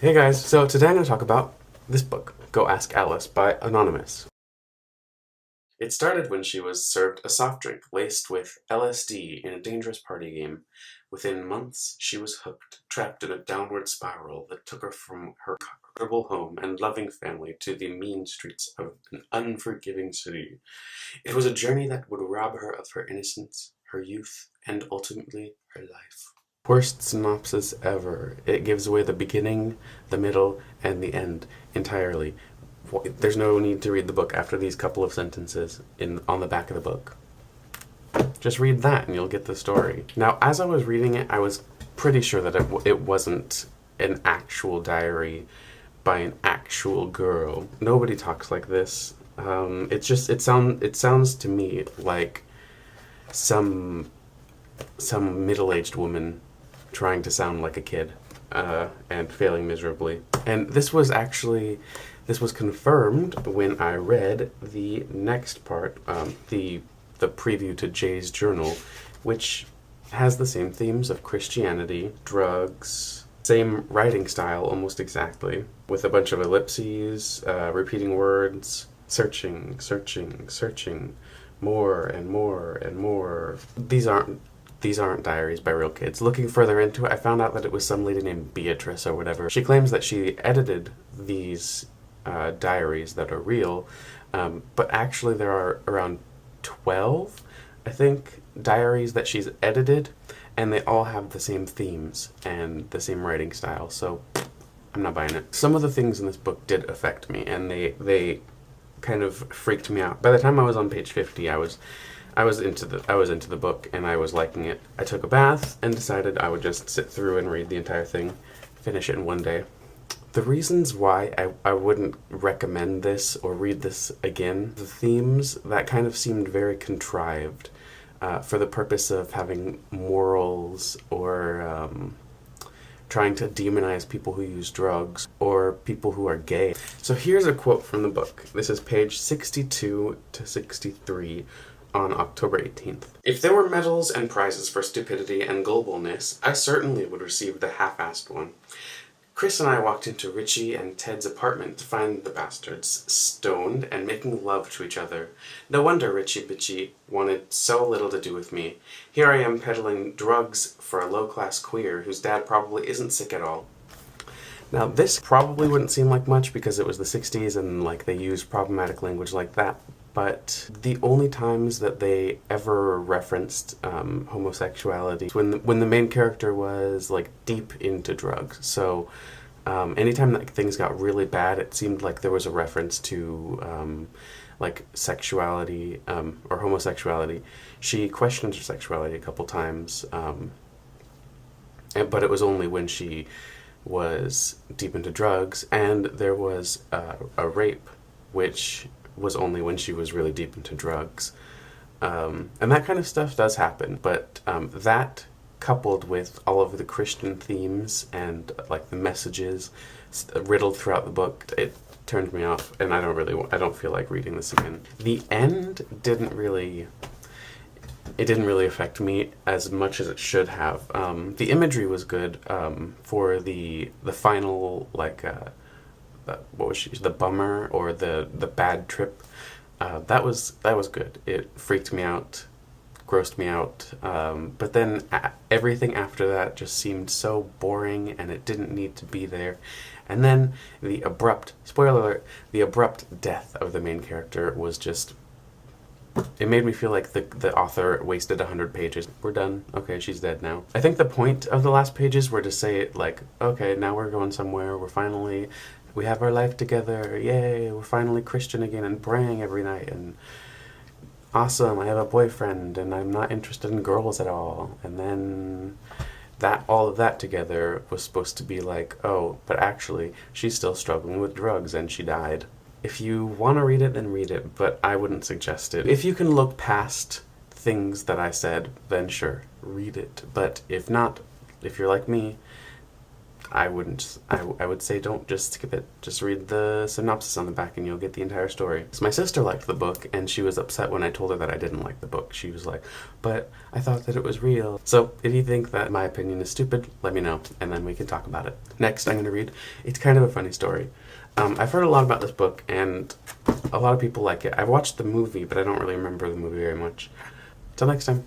Hey guys, so today I'm going to talk about this book, Go Ask Alice by Anonymous. It started when she was served a soft drink laced with LSD in a dangerous party game. Within months, she was hooked, trapped in a downward spiral that took her from her comfortable home and loving family to the mean streets of an unforgiving city. It was a journey that would rob her of her innocence, her youth, and ultimately her life. Worst synopsis ever. It gives away the beginning, the middle, and the end entirely. There's no need to read the book after these couple of sentences on the back of the book. Just read that and you'll get the story. Now, as I was reading it, I was pretty sure that it wasn't an actual diary by an actual girl. Nobody talks like this. It sounds to me like some middle-aged woman trying to sound like a kid and failing miserably. And this was confirmed when I read the next part, the preview to Jay's journal, which has the same themes of Christianity, drugs, same writing style almost exactly, with a bunch of ellipses, repeating words, searching, more and more and more. These aren't diaries by real kids. Looking further into it, I found out that it was some lady named Beatrice or whatever. She claims that she edited these diaries that are real, but actually there are around 12, I think, diaries that she's edited, and they all have the same themes and the same writing style, so I'm not buying it. Some of the things in this book did affect me, and they kind of freaked me out. By the time I was on page 50, I was into the book and I was liking it. I took a bath and decided I would just sit through and read the entire thing, finish it in one day. The reasons why I wouldn't recommend this or read this again, the themes that kind of seemed very contrived for the purpose of having morals or trying to demonize people who use drugs or people who are gay. So here's a quote from the book. This is page 62 to 63 on October 18th. "If there were medals and prizes for stupidity and gullibleness, I certainly would receive the half-assed one. Chris and I walked into Richie and Ted's apartment to find the bastards stoned and making love to each other. No wonder Richie Bitchy wanted so little to do with me. Here I am peddling drugs for a low-class queer whose dad probably isn't sick at all." Now, this probably wouldn't seem like much because it was the 60s and like they used problematic language like that, but the only times that they ever referenced homosexuality when the main character was like deep into drugs. So anytime that things got really bad, it seemed like there was a reference to like sexuality or homosexuality. She questioned her sexuality a couple times, but it was only when she was deep into drugs, and there was a rape, which was only when she was really deep into drugs. And that kind of stuff does happen, but that coupled with all of the Christian themes and like the messages riddled throughout the book, it turned me off, and I don't feel like reading this again. The end didn't really affect me as much as it should have. The imagery was good for the final, like what was she? The bummer or the bad trip. That was good. It freaked me out, grossed me out. But then everything after that just seemed so boring, and it didn't need to be there. And then the abrupt, spoiler alert, the abrupt death of the main character was just. It made me feel like the author wasted 100 pages. We're done. Okay, she's dead now. I think the point of the last pages were to say, like, okay, now we're going somewhere. We have our life together. Yay, we're finally Christian again and praying every night. And awesome, I have a boyfriend and I'm not interested in girls at all. And then all of that together was supposed to be like, oh, but actually, she's still struggling with drugs and she died. If you want to read it, then read it, but I wouldn't suggest it. If you can look past things that I said, then sure, read it. But if not, if you're like me, I wouldn't. I would say don't just skip it. Just read the synopsis on the back and you'll get the entire story. So my sister liked the book and she was upset when I told her that I didn't like the book. She was like, but I thought that it was real. So if you think that my opinion is stupid, let me know and then we can talk about it. Next I'm going to read, it's kind of a funny story. I've heard a lot about this book and a lot of people like it. I've watched the movie, but I don't really remember the movie very much. Till next time.